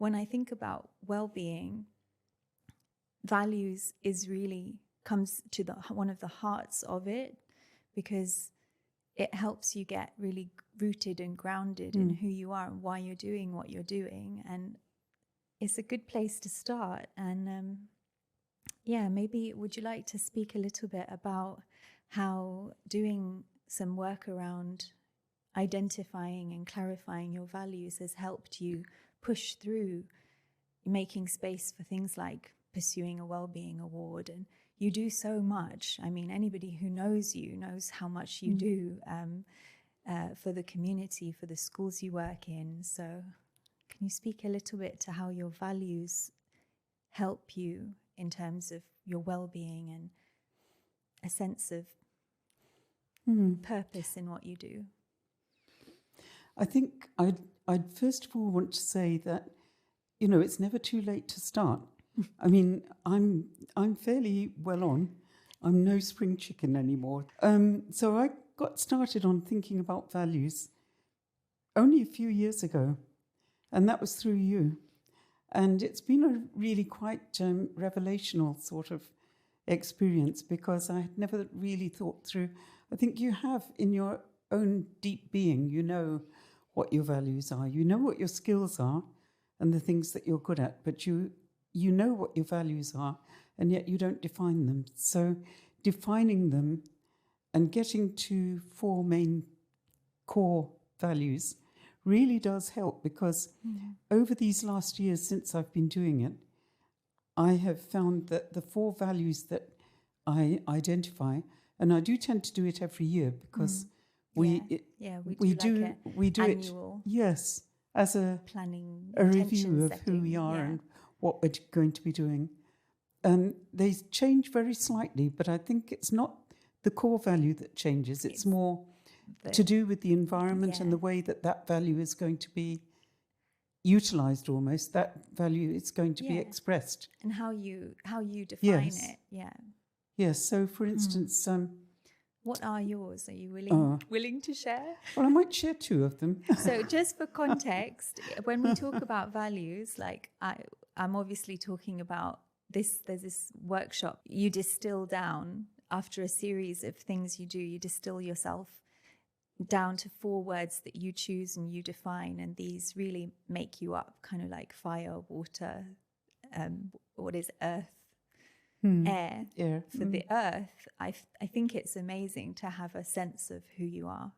when I think about well-being, values is really comes to one of the hearts of it, because it helps you get really rooted and grounded in who you are and why you're doing what you're doing. And it's a good place to start. And maybe would you like to speak a little bit about how doing some work around identifying and clarifying your values has helped you push through making space for things like pursuing a Wellbeing Award? And you do so much. I mean, anybody who knows you knows how much you do for the community, for the schools you work in. So can you speak a little bit to how your values help you in terms of your well-being and a sense of purpose in what you do? I think I'd first of all want to say that, you know, it's never too late to start. I mean, I'm fairly well on. I'm no spring chicken anymore. So I got started on thinking about values only a few years ago, and that was through you. And it's been a really quite revelational sort of experience, because I had never really thought through. I think you have in your own deep being, you know what your values are, you know what your skills are and the things that you're good at, but you know what your values are, and yet you don't define them. So defining them and getting to 4 main core values really does help, because over these last years since I've been doing it, I have found that the 4 values that I identify, and I do tend to do it every year, because we do annual, it, yes, as a planning, a review of setting, who we are and what we're going to be doing. And they change very slightly, but I think it's not the core value that changes. It's more to do with the environment and the way that value is going to be utilized, almost. That value is going to be expressed. And how you define it. Yeah. Yes. So, for instance, what are yours? Are you willing to share? Well, I might share 2 of them. So just for context, when we talk about values, like I'm obviously talking about this, there's this workshop you distill down after a series of things you do, you distill yourself down to 4 words that you choose and you define, and these really make you up, kind of like fire, water, what is earth, air. For the earth, I think it's amazing to have a sense of who you are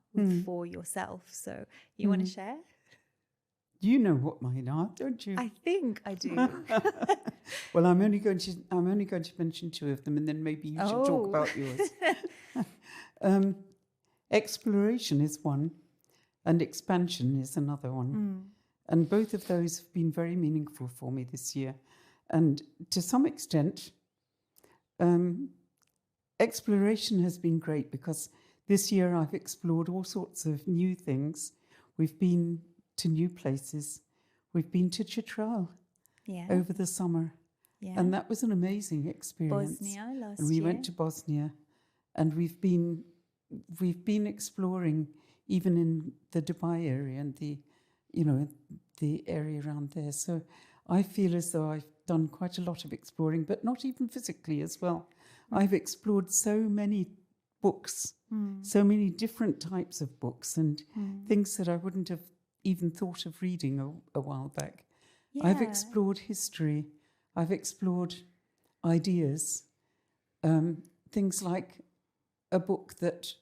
for yourself. So you want to share? You know what mine are, don't you? I think I do. Well, I'm only going to mention 2 of them, and then maybe you should talk about yours. Exploration is one, and expansion is another one. And both of those have been very meaningful for me this year. And to some extent, exploration has been great, because this year I've explored all sorts of new things. We've been to new places. We've been to Chitral over the summer. Yeah. And that was an amazing experience. Bosnia last year. And we went to Bosnia, and we've been exploring even in the Dubai area and the area around there. So I feel as though I've done quite a lot of exploring, but not even physically as well. I've explored so many books, so many different types of books, and things that I wouldn't have even thought of reading a while back. Yeah. I've explored history. I've explored ideas, things like a book that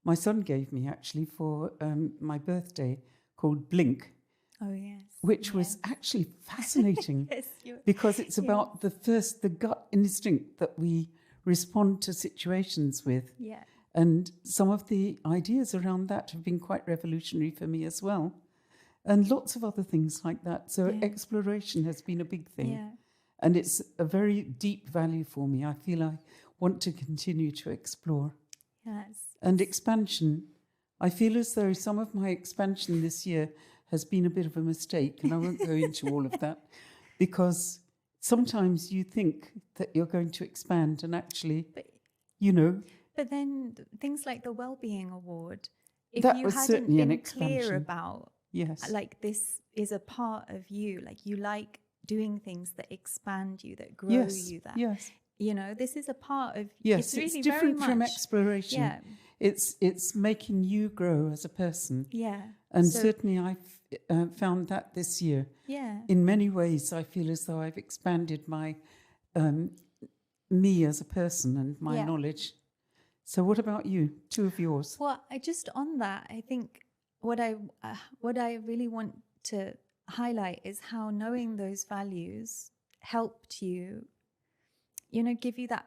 my son gave me actually for my birthday called Blink. Oh, yes. Which was actually fascinating because it's about the gut instinct that we respond to situations with. Yeah. And some of the ideas around that have been quite revolutionary for me as well. And lots of other things like that. So exploration has been a big thing. Yeah. And it's a very deep value for me. I feel I want to continue to explore. Yes. And expansion. I feel as though some of my expansion this year has been a bit of a mistake, and I won't go into all of that, because sometimes you think that you're going to expand and actually, But then things like the Wellbeing Award, if that you was hadn't certainly been an expansion. clear about, yes, like this, is a part of you. Like you like doing things that expand you, that grow you, that, you know, this is a part of, yes, it's really different very from much, exploration. yeah. It's making you grow as a person. Yeah. And so, certainly I've found that this year. Yeah. In many ways, I feel as though I've expanded my me as a person and my knowledge. So what about you? 2 of yours? Well, just on that, I think what I really want to highlight is how knowing those values helped you, you know, give you that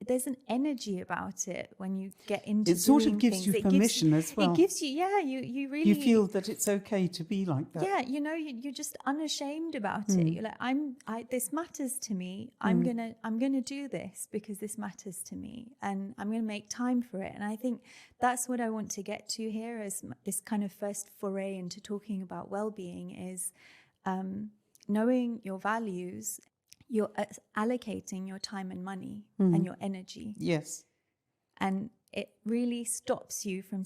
there's an energy about it when you get into it sort doing of gives things. you permission as well. It gives you, you really, you feel that it's okay to be like that. Yeah, you know, you're just unashamed about it. You're like, this matters to me. I'm gonna do this because this matters to me, and I'm gonna make time for it. And I think that's what I want to get to here as this kind of first foray into talking about well-being is knowing your values. You're allocating your time and money and your energy. Yes. And it really stops you from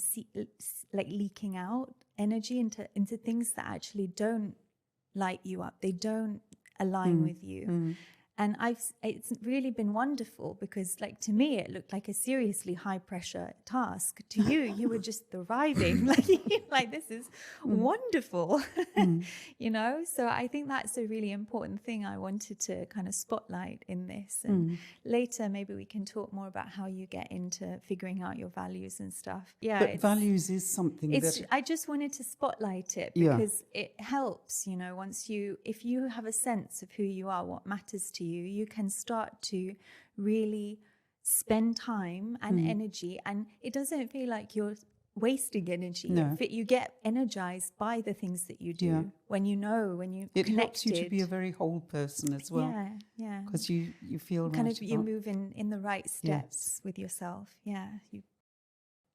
leaking out energy into things that actually don't light you up. They don't align with you. And it's really been wonderful because, like, to me, it looked like a seriously high pressure task. To you, you were just thriving. like this is wonderful, you know? So I think that's a really important thing I wanted to kind of spotlight in this. And later, maybe we can talk more about how you get into figuring out your values and stuff. Yeah. But values is something that... I just wanted to spotlight it because it helps, you know, if you have a sense of who you are, what matters to you, you can start to really spend time and energy, and it doesn't feel like you're wasting energy. No. You get energized by the things that you do when you it connected. helps you to be a very whole person as well. Yeah. Because you feel kind of you move in the right steps with yourself. Yeah, you